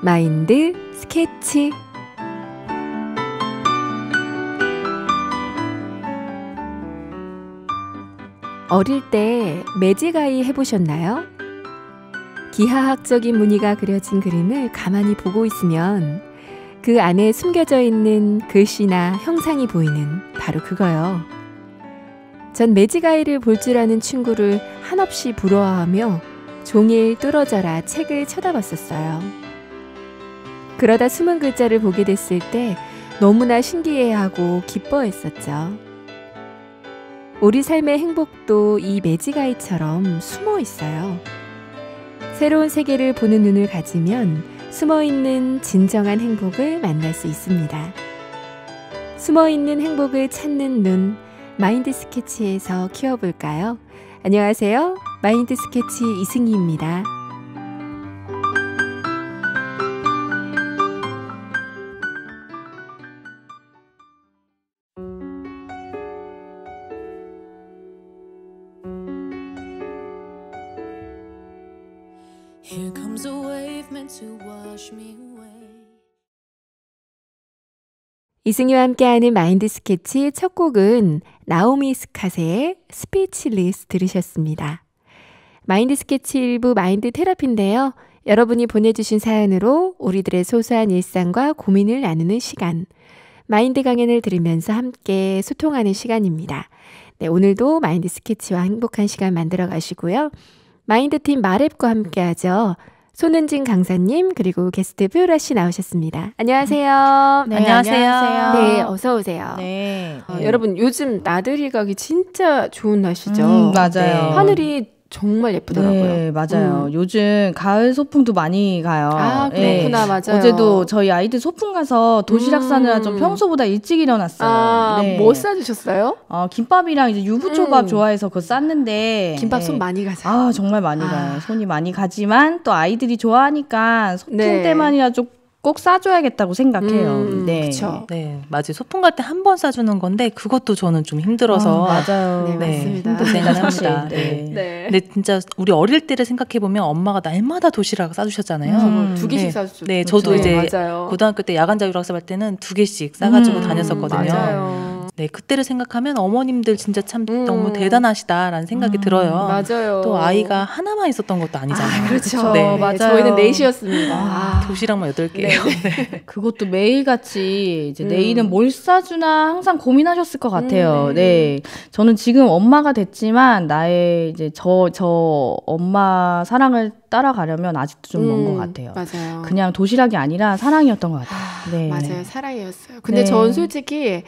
마인드 스케치. 어릴 때 매직아이 해보셨나요? 기하학적인 무늬가 그려진 그림을 가만히 보고 있으면 그 안에 숨겨져 있는 글씨나 형상이 보이는 바로 그거요. 전 매직아이를 볼 줄 아는 친구를 한없이 부러워하며 종일 뚫어져라 책을 쳐다봤었어요. 그러다 숨은 글자를 보게 됐을 때 너무나 신기해하고 기뻐했었죠. 우리 삶의 행복도 이 매직아이처럼 숨어 있어요. 새로운 세계를 보는 눈을 가지면 숨어있는 진정한 행복을 만날 수 있습니다. 숨어있는 행복을 찾는 눈, 마인드 스케치에서 키워볼까요? 안녕하세요. 마인드 스케치 이승희입니다. Here comes a wave meant to wash me away. 이승희와 함께하는 마인드 스케치 첫 곡은 나오미 스캇의 스피치리스 들으셨습니다. 마인드 스케치 일부 마인드 테라피인데요. 여러분이 보내주신 사연으로 우리들의 소소한 일상과 고민을 나누는 시간, 마인드 강연을 들으면서 함께 소통하는 시간입니다. 네, 오늘도 마인드 스케치와 행복한 시간 만들어 가시고요. 마인드팀 마랩과 함께하죠. 손은진 강사님 그리고 게스트 뾰라 씨 나오셨습니다. 안녕하세요. 네, 안녕하세요. 네, 어서 오세요. 네. 여러분 요즘 나들이 가기 진짜 좋은 날씨죠. 맞아요. 네, 하늘이 정말 예쁘더라고요. 네, 맞아요. 요즘 가을 소풍도 많이 가요. 아, 그렇구나. 네. 맞아요. 어제도 저희 아이들 소풍 가서 도시락 싸느라 좀 평소보다 일찍 일어났어요. 아, 네. 뭐 싸주셨어요? 김밥이랑 이제 유부초밥 좋아해서 그거 쌌는데. 김밥 네. 손 많이 가죠. 아, 정말 많이 가요. 손이 많이 가지만 또 아이들이 좋아하니까 소풍 네. 때만이라도 꼭 싸줘야겠다고 생각해요. 네. 그렇죠. 네, 맞아요. 소풍 갈 때 한 번 싸주는 건데 그것도 저는 좀 힘들어서 맞아요. 네, 맞습니다. 대단합니다. 네. 네. 근데 진짜 우리 어릴 때를 생각해 보면 엄마가 날마다 도시락 싸주셨잖아요. 두 개씩 네. 싸주죠. 네, 저도 네, 이제 맞아요. 고등학교 때 야간 자율학습 할 때는 2개씩 싸가지고 다녔었거든요. 맞아요. 네, 그때를 생각하면 어머님들 진짜 참 너무 대단하시다라는 생각이 들어요. 맞아요. 또 아이가 하나만 있었던 것도 아니잖아요. 그렇죠. 네. 맞아요. 저희는 4시였습니다. 도시락만 8개. 네. 그것도 매일같이 이제 내일은 뭘 싸주나 항상 고민하셨을 것 같아요. 네. 저는 지금 엄마가 됐지만 나의 이제 저 엄마 사랑을 따라가려면 아직도 좀 먼 것 같아요. 맞아요. 그냥 도시락이 아니라 사랑이었던 것 같아요. 네. 맞아요. 사랑이었어요. 근데 네. 전 솔직히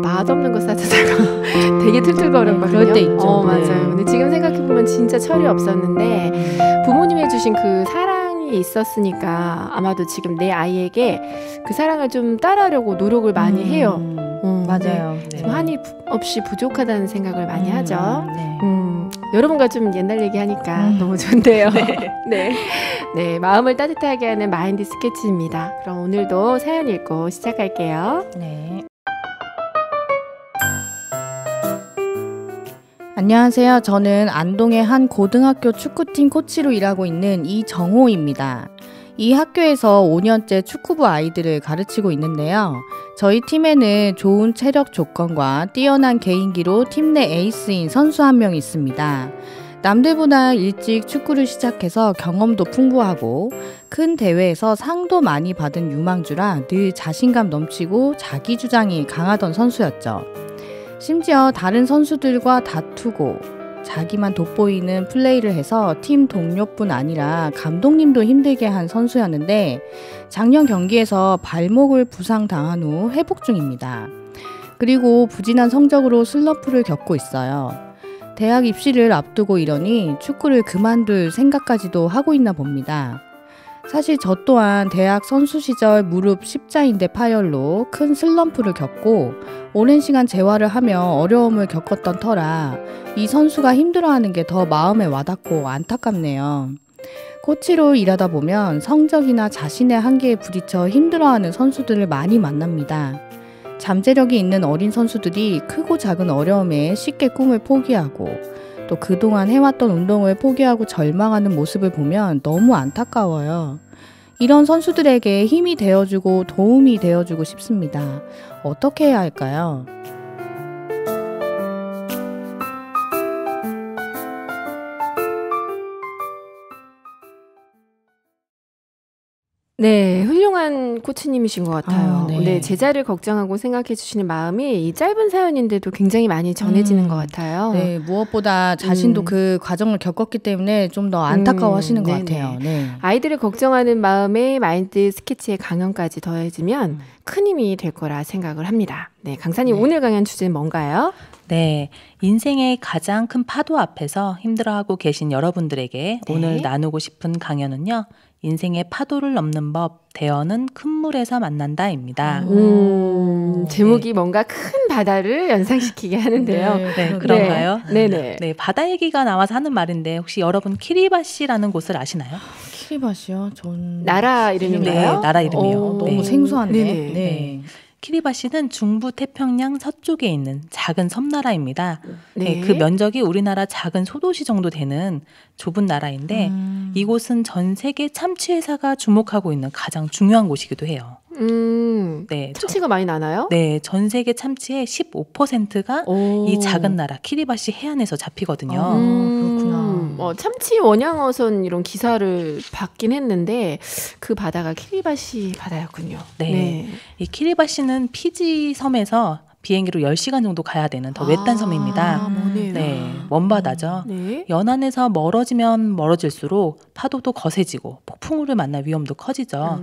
맛없는 거 싸주다가 되게 틀틀거렸거든요. 그럴 때 있죠. 맞아요. 네. 근데 지금 생각해보면 진짜 철이 없었는데 부모님이 해주신 그 사랑이 있었으니까 아마도 지금 내 아이에게 그 사랑을 좀 따르려고 노력을 많이 해요. 맞아요. 네. 좀 한이 없이 부족하다는 생각을 많이 하죠. 네. 여러분과 좀 옛날 얘기하니까 너무 좋은데요. 네. 네, 마음을 따뜻하게 하는 마인드 스케치입니다. 그럼 오늘도 사연 읽고 시작할게요. 네. 안녕하세요. 저는 안동의 한 고등학교 축구팀 코치로 일하고 있는 이정호입니다. 이 학교에서 5년째 축구부 아이들을 가르치고 있는데요. 저희 팀에는 좋은 체력 조건과 뛰어난 개인기로 팀 내 에이스인 선수 한 명 있습니다. 남들보다 일찍 축구를 시작해서 경험도 풍부하고 큰 대회에서 상도 많이 받은 유망주라 늘 자신감 넘치고 자기 주장이 강하던 선수였죠. 심지어 다른 선수들과 다투고 자기만 돋보이는 플레이를 해서 팀 동료뿐 아니라 감독님도 힘들게 한 선수였는데 작년 경기에서 발목을 부상당한 후 회복 중입니다. 그리고 부진한 성적으로 슬럼프를 겪고 있어요. 대학 입시를 앞두고 이러니 축구를 그만둘 생각까지도 하고 있나 봅니다. 사실 저 또한 대학 선수 시절 무릎 십자인대 파열로 큰 슬럼프를 겪고 오랜 시간 재활을 하며 어려움을 겪었던 터라 이 선수가 힘들어하는 게 더 마음에 와닿고 안타깝네요. 코치로 일하다 보면 성적이나 자신의 한계에 부딪혀 힘들어하는 선수들을 많이 만납니다. 잠재력이 있는 어린 선수들이 크고 작은 어려움에 쉽게 꿈을 포기하고 또 그동안 해왔던 운동을 포기하고 절망하는 모습을 보면 너무 안타까워요. 이런 선수들에게 힘이 되어주고 도움이 되어주고 싶습니다. 어떻게 해야 할까요? 네, 훌륭한 코치님이신 것 같아요. 네. 네, 제자를 걱정하고 생각해 주시는 마음이 이 짧은 사연인데도 굉장히 많이 전해지는 것 같아요. 네, 무엇보다 자신도 그 과정을 겪었기 때문에 좀 더 안타까워하시는 것 네네. 같아요. 네. 아이들을 걱정하는 마음에 마인드 스케치의 강연까지 더해지면 큰 힘이 될 거라 생각을 합니다. 네, 강사님 오늘 강연 주제는 뭔가요? 네, 인생의 가장 큰 파도 앞에서 힘들어하고 계신 여러분들에게 네. 오늘 나누고 싶은 강연은요. 인생의 파도를 넘는 법, 대어는 큰 물에서 만난다입니다. 제목이 뭔가 큰 바다를 연상시키게 하는데요. 네, 그런가요? 네네. 네, 바다 얘기가 나와서 하는 말인데 혹시 여러분 키리바시라는 곳을 아시나요? 키리바시요? 전 나라 이름인가요? 네, 나라 이름이요. 너무 네. 생소한데. 네네. 네. 키리바시는 중부 태평양 서쪽에 있는 작은 섬나라입니다. 네. 네, 그 면적이 우리나라 작은 소도시 정도 되는 좁은 나라인데 이곳은 전 세계 참치 회사가 주목하고 있는 가장 중요한 곳이기도 해요. 네, 참치가 많이 나나요? 네, 전 세계 참치의 15%가 이 작은 나라 키리바시 해안에서 잡히거든요. 그렇구나. 참치 원양어선 이런 기사를 받긴 했는데 그 바다가 키리바시 바다였군요. 네. 이 키리바시는 피지 섬에서 비행기로 10시간 정도 가야 되는 더 외딴 섬입니다. 머네요. 네, 먼 바다죠. 네. 연안에서 멀어지면 멀어질수록 파도도 거세지고 폭풍우를 만날 위험도 커지죠.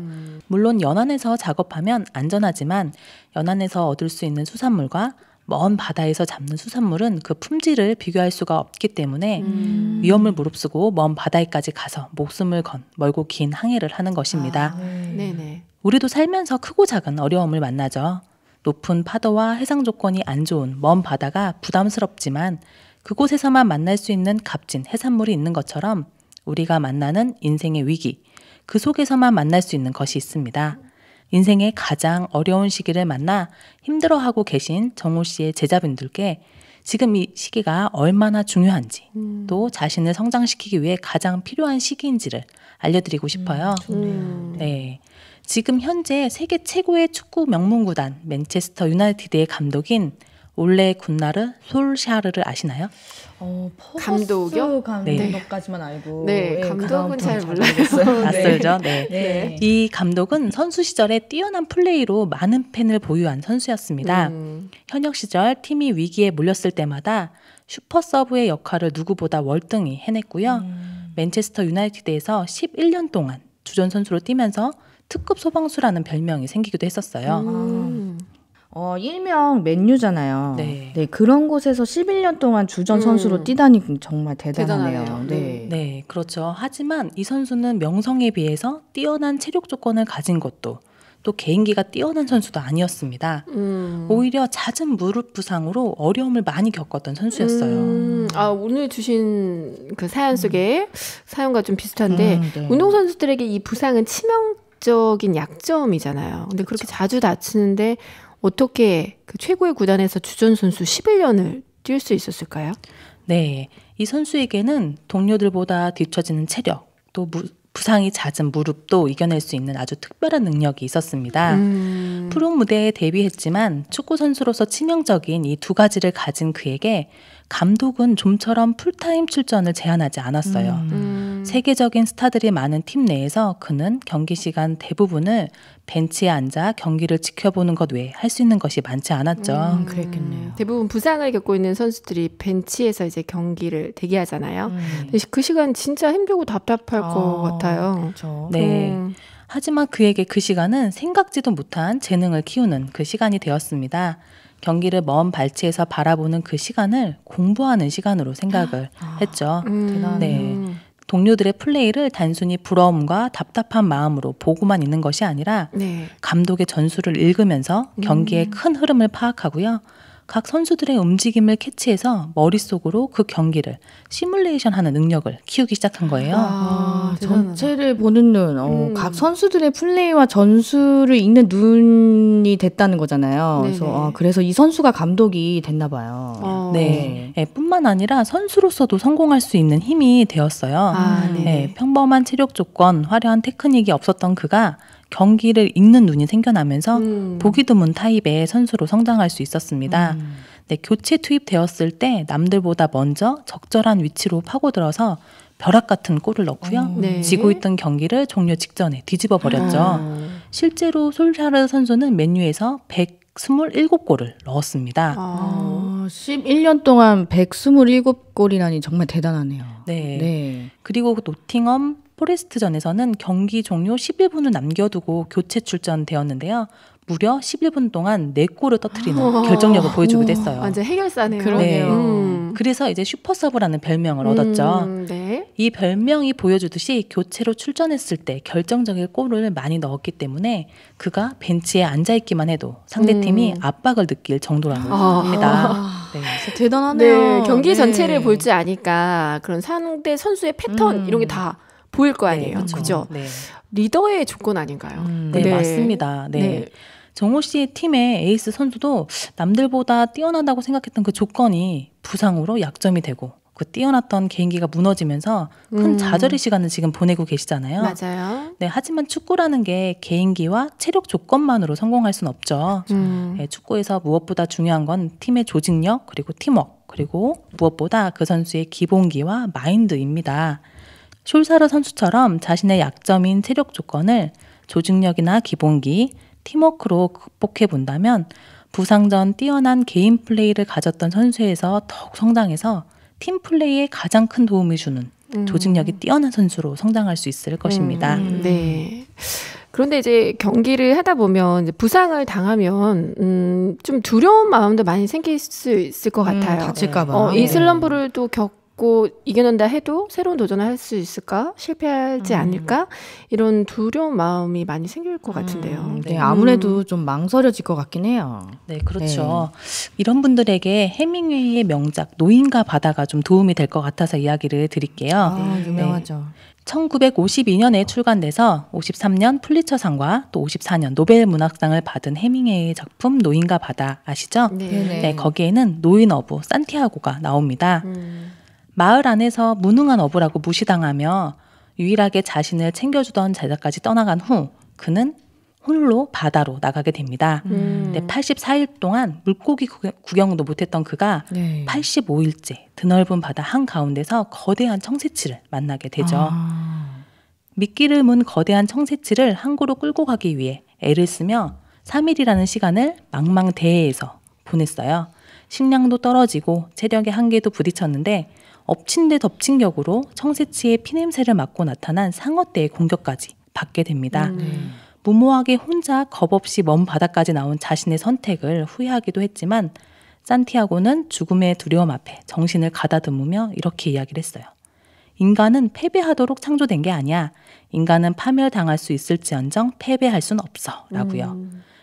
물론 연안에서 작업하면 안전하지만 연안에서 얻을 수 있는 수산물과 먼 바다에서 잡는 수산물은 그 품질을 비교할 수가 없기 때문에 위험을 무릅쓰고 먼 바다에까지 가서 목숨을 건 멀고 긴 항해를 하는 것입니다. 네네. 우리도 살면서 크고 작은 어려움을 만나죠. 높은 파도와 해상 조건이 안 좋은 먼 바다가 부담스럽지만 그곳에서만 만날 수 있는 값진 해산물이 있는 것처럼 우리가 만나는 인생의 위기, 그 속에서만 만날 수 있는 것이 있습니다. 인생의 가장 어려운 시기를 만나 힘들어하고 계신 정호 씨의 제자분들께 지금 이 시기가 얼마나 중요한지 또 자신을 성장시키기 위해 가장 필요한 시기인지를 알려드리고 싶어요. 네. 지금 현재 세계 최고의 축구 명문구단 맨체스터 유나이티드의 감독인 올레 군나르 솔샤르를 아시나요? 감독이요? 감독까지만 알고. 네, 감독은 잘 몰라요. 낯설죠? 네. 네. 이 감독은 선수 시절에 뛰어난 플레이로 많은 팬을 보유한 선수였습니다. 현역 시절 팀이 위기에 몰렸을 때마다 슈퍼 서브의 역할을 누구보다 월등히 해냈고요. 맨체스터 유나이티드에서 11년 동안 주전 선수로 뛰면서 특급 소방수라는 별명이 생기기도 했었어요. 일명 맨유잖아요. 네. 네, 그런 곳에서 11년 동안 주전 선수로 뛰다니 정말 대단하네요. 네. 네, 그렇죠. 하지만 이 선수는 명성에 비해서 뛰어난 체력 조건을 가진 것도 또 개인기가 뛰어난 선수도 아니었습니다. 오히려 잦은 무릎 부상으로 어려움을 많이 겪었던 선수였어요. 오늘 주신 그 사연 속에 사연과 좀 비슷한데 네. 운동선수들에게 이 부상은 치명적인 약점이잖아요. 근데 그렇게 자주 다치는데 어떻게 그 최고의 구단에서 주전 선수 11년을 뛸 수 있었을까요? 네, 이 선수에게는 동료들보다 뒤처지는 체력, 또 부상이 잦은 무릎도 이겨낼 수 있는 아주 특별한 능력이 있었습니다. 프로 무대에 데뷔했지만 축구 선수로서 치명적인 이 두 가지를 가진 그에게 감독은 좀처럼 풀타임 출전을 제한하지 않았어요. 세계적인 스타들이 많은 팀 내에서 그는 경기 시간 대부분을 벤치에 앉아 경기를 지켜보는 것 외에 할 수 있는 것이 많지 않았죠. 그랬겠네요. 대부분 부상을 겪고 있는 선수들이 벤치에서 이제 경기를 대기하잖아요. 근데 그 시간 진짜 힘들고 답답할 것 같아요. 그렇죠. 네. 하지만 그에게 그 시간은 생각지도 못한 재능을 키우는 그 시간이 되었습니다. 경기를 먼 발치에서 바라보는 그 시간을 공부하는 시간으로 생각을 했죠. 네. 동료들의 플레이를 단순히 부러움과 답답한 마음으로 보고만 있는 것이 아니라 감독의 전술을 읽으면서 경기의 큰 흐름을 파악하고요. 각 선수들의 움직임을 캐치해서 머릿속으로 그 경기를 시뮬레이션하는 능력을 키우기 시작한 거예요. 전체를 보는 눈, 각 선수들의 플레이와 전술을 읽는 눈이 됐다는 거잖아요. 그래서 이 선수가 감독이 됐나 봐요. 네. 뿐만 아니라 선수로서도 성공할 수 있는 힘이 되었어요. 평범한 체력 조건, 화려한 테크닉이 없었던 그가 경기를 읽는 눈이 생겨나면서 보기 드문 타입의 선수로 성장할 수 있었습니다. 네, 교체 투입되었을 때 남들보다 먼저 적절한 위치로 파고들어서 벼락 같은 골을 넣고요. 지고 있던 경기를 종료 직전에 뒤집어 버렸죠. 실제로 솔샤르 선수는 맨유에서 127골을 넣었습니다. 11년 동안 127골이라니 정말 대단하네요. 네. 그리고 노팅엄 포레스트전에서는 경기 종료 11분을 남겨두고 교체 출전되었는데요. 무려 11분 동안 4골을 터뜨리는 결정력을 보여주기도 했어요. 완전 해결사네요. 그러네요. 그래서 이제 슈퍼서브라는 별명을 얻었죠. 네. 이 별명이 보여주듯이 교체로 출전했을 때 결정적인 골을 많이 넣었기 때문에 그가 벤치에 앉아있기만 해도 상대팀이 압박을 느낄 정도라고 합니다. 진짜 대단하네요. 네, 경기 전체를 볼 줄 아니까 그런 상대 선수의 패턴 이런 게 다 보일 거 아니에요. 그죠? 네. 리더의 조건 아닌가요? 네, 맞습니다. 네. 정호 씨의 팀의 에이스 선수도 남들보다 뛰어나다고 생각했던 그 조건이 부상으로 약점이 되고 그 뛰어났던 개인기가 무너지면서 큰 좌절의 시간을 지금 보내고 계시잖아요. 맞아요. 네, 하지만 축구라는 게 개인기와 체력 조건만으로 성공할 수는 없죠. 네, 축구에서 무엇보다 중요한 건 팀의 조직력, 그리고 팀워크, 그리고 무엇보다 그 선수의 기본기와 마인드입니다. 숄사르 선수처럼 자신의 약점인 체력 조건을 조직력이나 기본기, 팀워크로 극복해 본다면 부상 전 뛰어난 개인 플레이를 가졌던 선수에서 더욱 성장해서 팀 플레이에 가장 큰 도움을 주는 조직력이 뛰어난 선수로 성장할 수 있을 것입니다. 네. 그런데 이제 경기를 하다 보면 이제 부상을 당하면 좀 두려운 마음도 많이 생길 수 있을 것 같아요. 다칠까봐. 이 슬럼프를 또 겪고 이겨낸다 해도 새로운 도전을 할 수 있을까? 실패하지 않을까? 이런 두려운 마음이 많이 생길 것 같은데요. 네, 아무래도 좀 망설여질 것 같긴 해요. 네, 그렇죠. 이런 분들에게 해밍웨이의 명작 노인과 바다가 좀 도움이 될 것 같아서 이야기를 드릴게요. 유명하죠. 1952년에 출간돼서 53년 플리처상과 또 54년 노벨 문학상을 받은 해밍웨이의 작품 노인과 바다 아시죠? 네, 거기에는 노인 어부 산티아고가 나옵니다. 마을 안에서 무능한 어부라고 무시당하며 유일하게 자신을 챙겨주던 제자까지 떠나간 후 그는 홀로 바다로 나가게 됩니다. 84일 동안 물고기 구경도 못했던 그가 85일째 드넓은 바다 한가운데서 거대한 청새치를 만나게 되죠. 미끼를 문 거대한 청새치를 항구로 끌고 가기 위해 애를 쓰며 3일이라는 시간을 망망대해에서 보냈어요. 식량도 떨어지고 체력의 한계도 부딪혔는데 엎친 데 덮친 격으로 청새치의 피냄새를 맡고 나타난 상어떼의 공격까지 받게 됩니다. 무모하게 혼자 겁없이 먼 바다까지 나온 자신의 선택을 후회하기도 했지만 산티아고는 죽음의 두려움 앞에 정신을 가다듬으며 이렇게 이야기를 했어요. 인간은 패배하도록 창조된 게 아니야. 인간은 파멸당할 수 있을지언정 패배할 순 없어 라고요.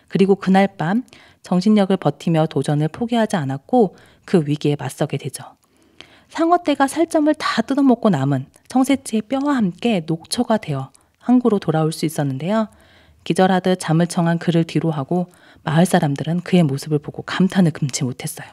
그리고 그날 밤 정신력을 버티며 도전을 포기하지 않았고 그 위기에 맞서게 되죠. 상어떼가 살점을 다 뜯어먹고 남은 청새치의 뼈와 함께 녹초가 되어 항구로 돌아올 수 있었는데요. 기절하듯 잠을 청한 그를 뒤로하고 마을 사람들은 그의 모습을 보고 감탄을 금치 못했어요.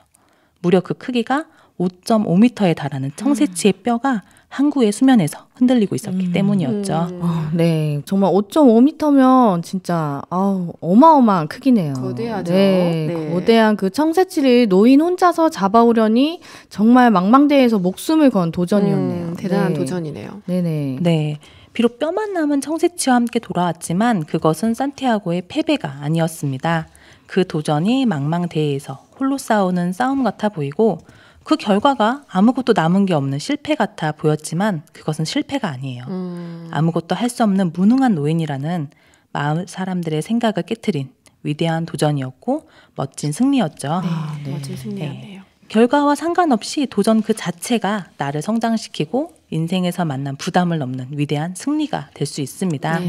무려 그 크기가 5.5m에 달하는 청새치의 뼈가 항구의 수면에서 흔들리고 있었기 때문이었죠. 네, 정말 5.5m면 진짜 어마어마한 크기네요. 거대하죠. 네, 거대한 그 청새치를 노인 혼자서 잡아오려니 정말 망망대해에서 목숨을 건 도전이었네요. 대단한 도전이네요. 네네. 네. 비록 뼈만 남은 청새치와 함께 돌아왔지만 그것은 산티아고의 패배가 아니었습니다. 그 도전이 망망대해에서 홀로 싸우는 싸움 같아 보이고 그 결과가 아무것도 남은 게 없는 실패 같아 보였지만 그것은 실패가 아니에요. 아무것도 할 수 없는 무능한 노인이라는 마을 사람들의 생각을 깨트린 위대한 도전이었고 멋진 승리였죠. 멋진 승리였네요. 결과와 상관없이 도전 그 자체가 나를 성장시키고 인생에서 만난 부담을 넘는 위대한 승리가 될 수 있습니다.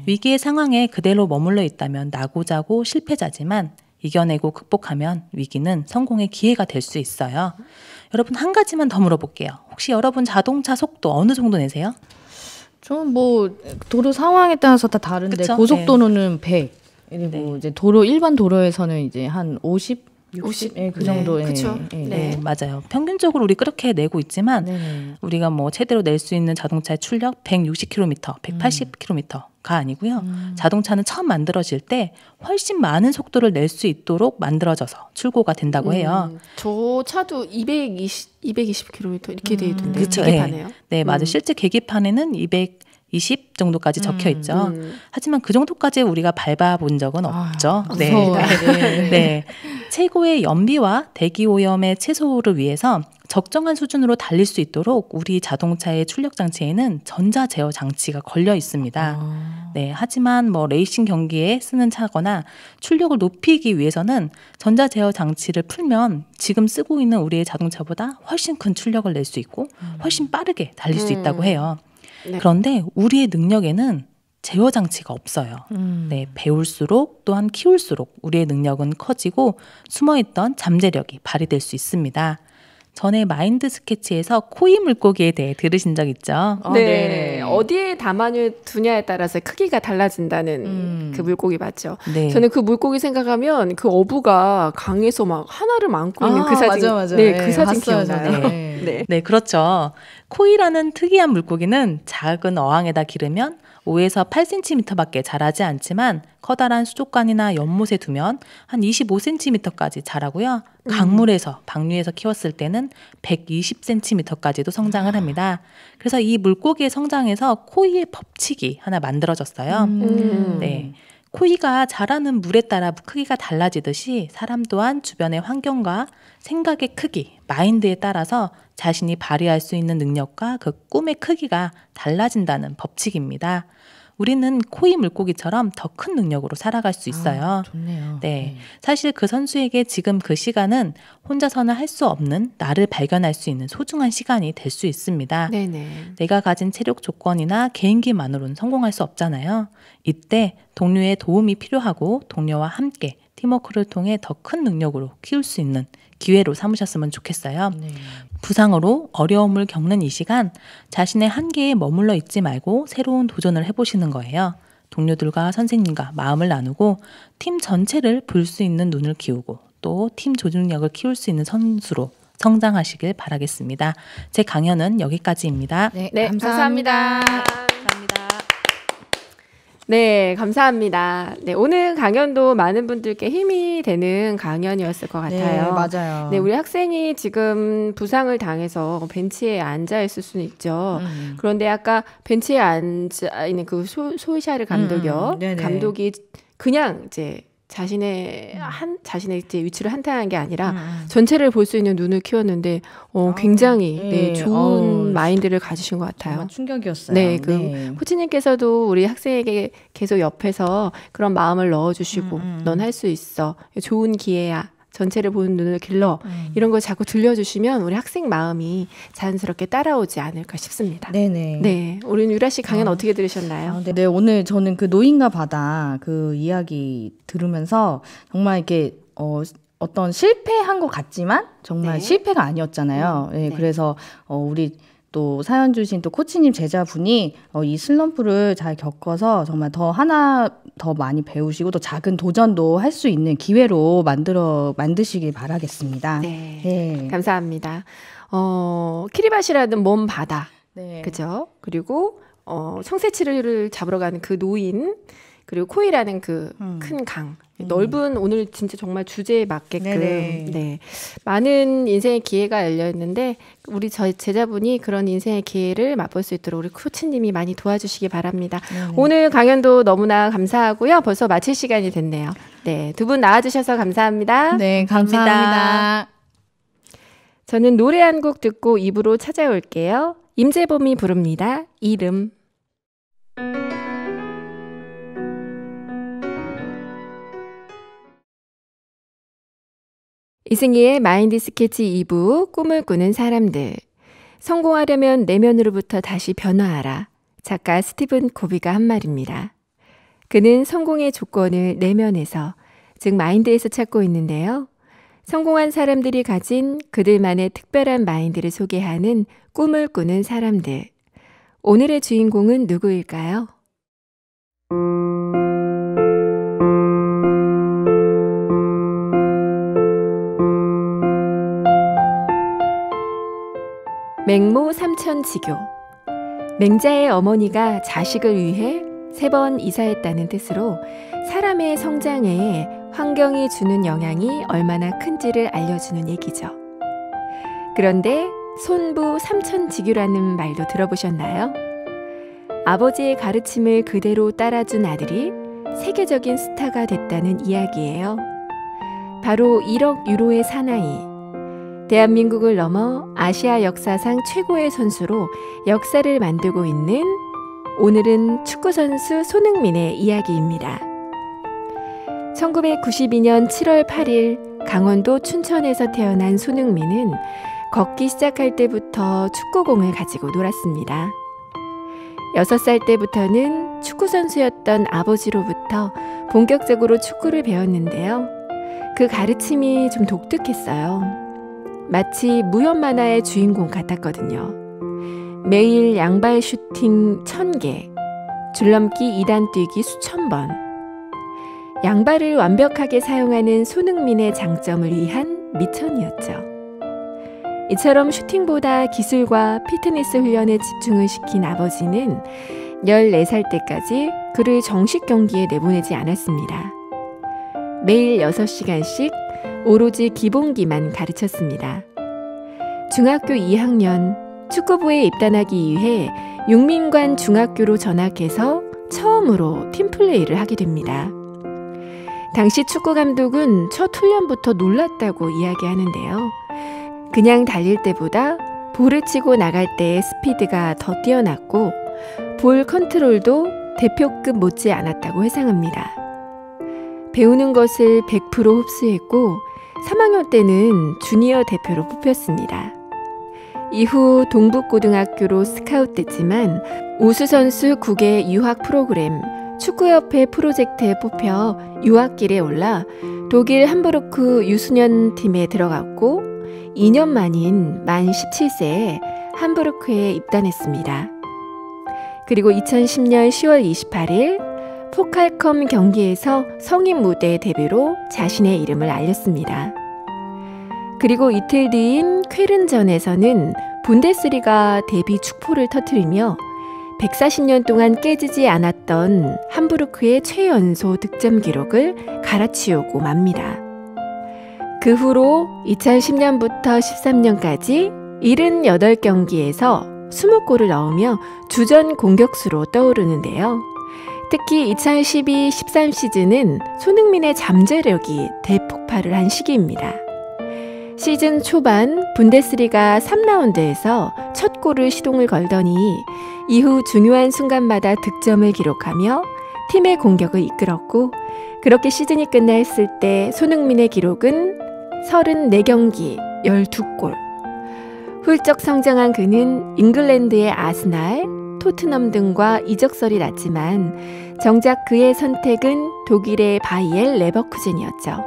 위기의 상황에 그대로 머물러 있다면 나고자고 실패자지만 이겨내고 극복하면 위기는 성공의 기회가 될 수 있어요. 여러분 한 가지만 더 물어볼게요. 혹시 여러분 자동차 속도 어느 정도 내세요? 저는 뭐 도로 상황에 따라서 다 다른데 그쵸? 고속도로는 100 그리고 네. 이제 일반 도로에서는 이제 한 50, 60 예, 그 정도. 네, 그쵸. 네, 맞아요. 평균적으로 우리 그렇게 내고 있지만 네네. 우리가 뭐 최대로 낼 수 있는 자동차의 출력 160km, 180km가 아니고요. 자동차는 처음 만들어질 때 훨씬 많은 속도를 낼 수 있도록 만들어져서 출고가 된다고 해요. 저 차도 220km 이렇게 돼 있던데. 그쵸, 계기판에요. 네, 맞아요. 실제 계기판에는 220 정도까지 적혀 있죠. 하지만 그 정도까지 우리가 밟아본 적은 없죠. 네. 무서워요. 네. 네. 최고의 연비와 대기 오염의 최소를 위해서 적정한 수준으로 달릴 수 있도록 우리 자동차의 출력 장치에는 전자 제어 장치가 걸려 있습니다. 네. 하지만 뭐 레이싱 경기에 쓰는 차거나 출력을 높이기 위해서는 전자 제어 장치를 풀면 지금 쓰고 있는 우리의 자동차보다 훨씬 큰 출력을 낼 수 있고 훨씬 빠르게 달릴 수 있다고 해요. 네. 그런데 우리의 능력에는 제어 장치가 없어요. 네, 배울수록 또한 키울수록 우리의 능력은 커지고 숨어있던 잠재력이 발휘될 수 있습니다. 전에 마인드 스케치에서 코이 물고기에 대해 들으신 적 있죠? 네. 어디에 담아을 두냐에 따라서 크기가 달라진다는 그 물고기 맞죠? 네. 저는 그 물고기 생각하면 그 어부가 강에서 막 하나를 안고 있는 그 사진. 맞아. 네, 그 사진 봤어요, 기억나요. 저는. 네. 네. 네, 그렇죠. 코이라는 특이한 물고기는 작은 어항에다 기르면 5에서 8cm밖에 자라지 않지만 커다란 수족관이나 연못에 두면 한 25cm까지 자라고요. 강물에서 방류해서 키웠을 때는 120cm까지도 성장을 합니다. 그래서 이 물고기의 성장에서 코이의 법칙이 하나 만들어졌어요. 네. 코이가 자라는 물에 따라 크기가 달라지듯이 사람 또한 주변의 환경과 생각의 크기, 마인드에 따라서 자신이 발휘할 수 있는 능력과 그 꿈의 크기가 달라진다는 법칙입니다. 우리는 코이 물고기처럼 더 큰 능력으로 살아갈 수 있어요. 좋네요. 네. 사실 그 선수에게 지금 그 시간은 혼자서는 할 수 없는 나를 발견할 수 있는 소중한 시간이 될 수 있습니다. 네네. 내가 가진 체력 조건이나 개인기만으로는 성공할 수 없잖아요. 이때 동료의 도움이 필요하고 동료와 함께 팀워크를 통해 더 큰 능력으로 키울 수 있는 기회로 삼으셨으면 좋겠어요. 네. 부상으로 어려움을 겪는 이 시간 자신의 한계에 머물러 있지 말고 새로운 도전을 해보시는 거예요. 동료들과 선생님과 마음을 나누고 팀 전체를 볼 수 있는 눈을 키우고 또 팀 조직력을 키울 수 있는 선수로 성장하시길 바라겠습니다. 제 강연은 여기까지입니다. 네, 네, 감사합니다. 감사합니다. 네, 감사합니다. 네, 오늘 강연도 많은 분들께 힘이 되는 강연이었을 것 같아요. 네, 맞아요. 네, 우리 학생이 지금 부상을 당해서 벤치에 앉아 있을 수는 있죠. 그런데 아까 벤치에 앉아 있는 그 소이샤르 감독이요. 네네. 감독이 그냥 이제 자신의 이제 위치를 한탄한 게 아니라 전체를 볼 수 있는 눈을 키웠는데 굉장히 네, 좋은 마인드를 가지신 것 같아요. 정말 충격이었어요. 네, 코치님께서도 우리 학생에게 계속 옆에서 그런 마음을 넣어주시고 넌 할 수 있어. 좋은 기회야. 전체를 보는 눈을 길러. 이런 걸 자꾸 들려주시면 우리 학생 마음이 자연스럽게 따라오지 않을까 싶습니다. 네네. 네, 우리 유라 씨 강연 어떻게 들으셨나요? 네, 오늘 저는 그 노인과 바다 그 이야기 들으면서 정말 이렇게 어떤 실패한 것 같지만 정말 네. 실패가 아니었잖아요. 네, 네. 그래서 우리 또 사연 주신 또 코치님 제자분이 이 슬럼프를 잘 겪어서 정말 더 많이 배우시고 또 작은 도전도 할 수 있는 기회로 만드시길 바라겠습니다. 네. 네. 감사합니다. 키리바시라는 먼 바다. 네. 그죠? 그리고 청새치를 잡으러 가는 그 노인, 그리고 코이라는 그 큰 강. 넓은 오늘 진짜 정말 주제에 맞게끔 네네. 네. 많은 인생의 기회가 열려 있는데 우리 저희 제자분이 그런 인생의 기회를 맛볼 수 있도록 우리 코치님이 많이 도와주시기 바랍니다. 네네. 오늘 강연도 너무나 감사하고요. 벌써 마칠 시간이 됐네요. 네, 두 분 나와주셔서 감사합니다. 네, 감사합니다. 저는 노래 한 곡 듣고 입으로 찾아올게요. 임재범이 부릅니다. 이름. 이승희의 마인드 스케치 2부 꿈을 꾸는 사람들. 성공하려면 내면으로부터 다시 변화하라. 작가 스티븐 코비가 한 말입니다. 그는 성공의 조건을 내면에서 즉 마인드에서 찾고 있는데요. 성공한 사람들이 가진 그들만의 특별한 마인드를 소개하는 꿈을 꾸는 사람들. 오늘의 주인공은 누구일까요? 맹모 삼천지교. 맹자의 어머니가 자식을 위해 3번 이사했다는 뜻으로 사람의 성장에 환경이 주는 영향이 얼마나 큰지를 알려주는 얘기죠. 그런데 손부 삼천지교라는 말도 들어보셨나요? 아버지의 가르침을 그대로 따라준 아들이 세계적인 스타가 됐다는 이야기예요. 바로 1억 유로의 사나이. 대한민국을 넘어 아시아 역사상 최고의 선수로 역사를 만들고 있는 오늘은 축구선수 손흥민의 이야기입니다. 1992년 7월 8일 강원도 춘천에서 태어난 손흥민은 걷기 시작할 때부터 축구공을 가지고 놀았습니다. 6살 때부터는 축구선수였던 아버지로부터 본격적으로 축구를 배웠는데요. 그 가르침이 좀 독특했어요. 마치 무협 만화의 주인공 같았거든요. 매일 양발 슈팅 1000개, 줄넘기 2단 뛰기 수천 번. 양발을 완벽하게 사용하는 손흥민의 장점을 위한 미천이었죠. 이처럼 슈팅보다 기술과 피트니스 훈련에 집중을 시킨 아버지는 14살 때까지 그를 정식 경기에 내보내지 않았습니다. 매일 6시간씩 오로지 기본기만 가르쳤습니다. 중학교 2학년 축구부에 입단하기 위해 육민관 중학교로 전학해서 처음으로 팀플레이를 하게 됩니다. 당시 축구 감독은 첫 훈련부터 놀랐다고 이야기하는데요. 그냥 달릴 때보다 볼을 치고 나갈 때의 스피드가 더 뛰어났고 볼 컨트롤도 대표급 못지 않았다고 회상합니다. 배우는 것을 100% 흡수했고 3학년 때는 주니어 대표로 뽑혔습니다. 이후 동북고등학교로 스카웃됐지만 우수선수 국외 유학 프로그램 축구협회 프로젝트에 뽑혀 유학길에 올라 독일 함부르크 유소년 팀에 들어갔고 2년 만인 만 17세에 함부르크에 입단했습니다. 그리고 2010년 10월 28일 포칼컴 경기에서 성인 무대 데뷔로 자신의 이름을 알렸습니다. 그리고 이틀 뒤인 쾰른전에서는 분데스리가 데뷔 축포를 터뜨리며 140년 동안 깨지지 않았던 함부르크의 최연소 득점 기록을 갈아치우고 맙니다. 그 후로 2010년부터 13년까지 78경기에서 20골을 넣으며 주전 공격수로 떠오르는데요. 특히 2012-13 시즌은 손흥민의 잠재력이 대폭발을 한 시기입니다. 시즌 초반 분데스리가 3라운드에서 첫 골을 시동을 걸더니 이후 중요한 순간마다 득점을 기록하며 팀의 공격을 이끌었고 그렇게 시즌이 끝났을 때 손흥민의 기록은 34경기 12골. 훌쩍 성장한 그는 잉글랜드의 아스날, 토트넘 등과 이적설이 났지만 정작 그의 선택은 독일의 바이엘 레버쿠젠이었죠.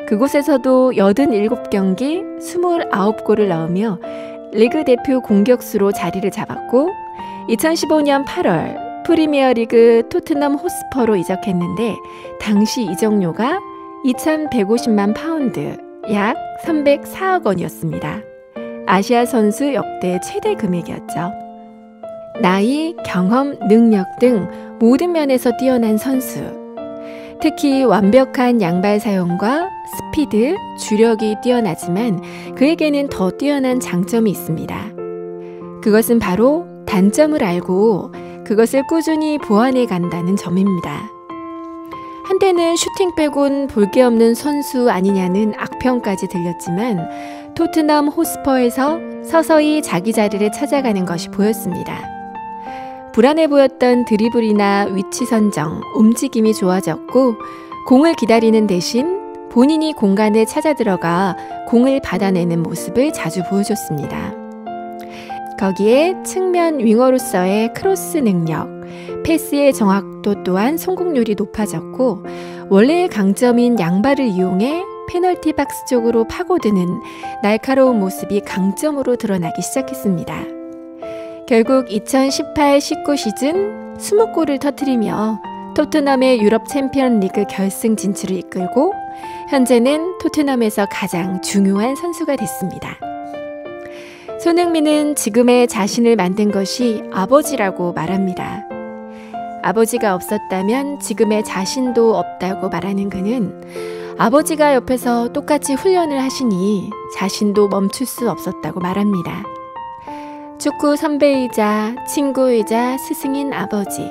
그곳에서도 87경기 29골을 넣으며 리그 대표 공격수로 자리를 잡았고 2015년 8월 프리미어리그 토트넘 호스퍼로 이적했는데 당시 이적료가 2,150만 파운드, 약 304억 원이었습니다. 아시아 선수 역대 최대 금액이었죠. 나이, 경험, 능력 등 모든 면에서 뛰어난 선수. 특히 완벽한 양발 사용과 스피드, 주력이 뛰어나지만 그에게는 더 뛰어난 장점이 있습니다. 그것은 바로 단점을 알고 그것을 꾸준히 보완해 간다는 점입니다. 한때는 슈팅 빼곤 볼 게 없는 선수 아니냐는 악평까지 들렸지만 토트넘 호스퍼에서 서서히 자기 자리를 찾아가는 것이 보였습니다. 불안해 보였던 드리블이나 위치 선정, 움직임이 좋아졌고 공을 기다리는 대신 본인이 공간에 찾아 들어가 공을 받아내는 모습을 자주 보여줬습니다. 거기에 측면 윙어로서의 크로스 능력, 패스의 정확도 또한 성공률이 높아졌고 원래의 강점인 양발을 이용해 페널티 박스 쪽으로 파고드는 날카로운 모습이 강점으로 드러나기 시작했습니다. 결국 2018-19 시즌 20골을 터뜨리며 토트넘의 유럽 챔피언 리그 결승 진출을 이끌고 현재는 토트넘에서 가장 중요한 선수가 됐습니다. 손흥민은 지금의 자신을 만든 것이 아버지라고 말합니다. 아버지가 없었다면 지금의 자신도 없다고 말하는 그는 아버지가 옆에서 똑같이 훈련을 하시니 자신도 멈출 수 없었다고 말합니다. 축구 선배이자 친구이자 스승인 아버지.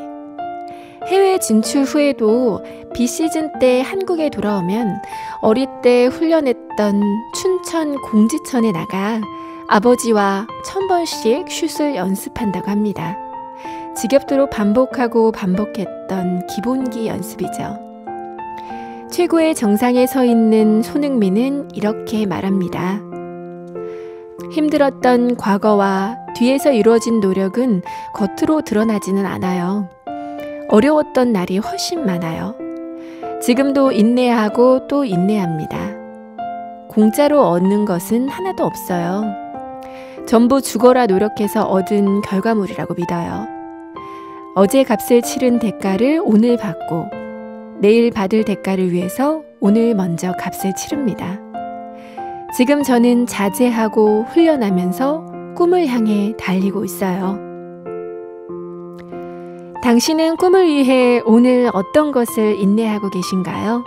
해외 진출 후에도 비시즌 때 한국에 돌아오면 어릴 때 훈련했던 춘천 공지천에 나가 아버지와 1000번씩 슛을 연습한다고 합니다. 지겹도록 반복하고 반복했던 기본기 연습이죠. 최고의 정상에 서 있는 손흥민은 이렇게 말합니다. 힘들었던 과거와 뒤에서 이루어진 노력은 겉으로 드러나지는 않아요. 어려웠던 날이 훨씬 많아요. 지금도 인내하고 또 인내합니다. 공짜로 얻는 것은 하나도 없어요. 전부 죽어라 노력해서 얻은 결과물이라고 믿어요. 어제 값을 치른 대가를 오늘 받고 내일 받을 대가를 위해서 오늘 먼저 값을 치릅니다. 지금 저는 자제하고 훈련하면서 꿈을 향해 달리고 있어요. 당신은 꿈을 위해 오늘 어떤 것을 인내하고 계신가요?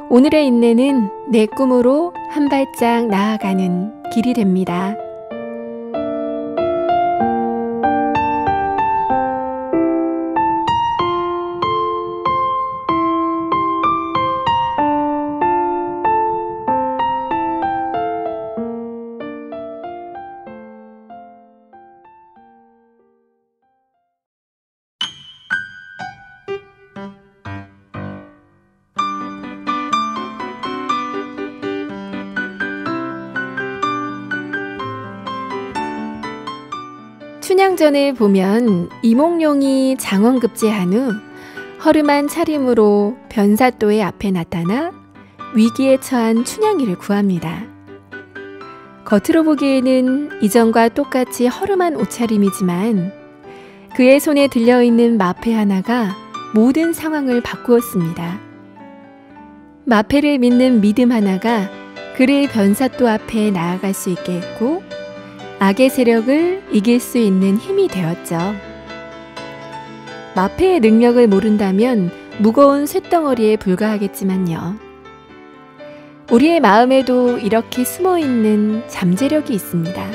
오늘의 인내는 내 꿈으로 한 발짝 나아가는 길이 됩니다. 춘향전에 보면 이몽룡이 장원급제한 후 허름한 차림으로 변사또의 앞에 나타나 위기에 처한 춘향이를 구합니다. 겉으로 보기에는 이전과 똑같이 허름한 옷차림이지만 그의 손에 들려있는 마패 하나가 모든 상황을 바꾸었습니다. 마패를 믿는 믿음 하나가 그를 변사또 앞에 나아갈 수 있게 했고 악의 세력을 이길 수 있는 힘이 되었죠. 마패의 능력을 모른다면 무거운 쇳덩어리에 불과하겠지만요. 우리의 마음에도 이렇게 숨어있는 잠재력이 있습니다.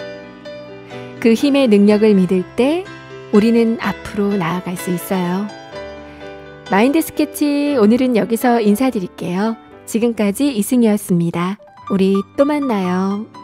그 힘의 능력을 믿을 때 우리는 앞으로 나아갈 수 있어요. 마인드 스케치 오늘은 여기서 인사드릴게요. 지금까지 이승이었습니다. 우리 또 만나요.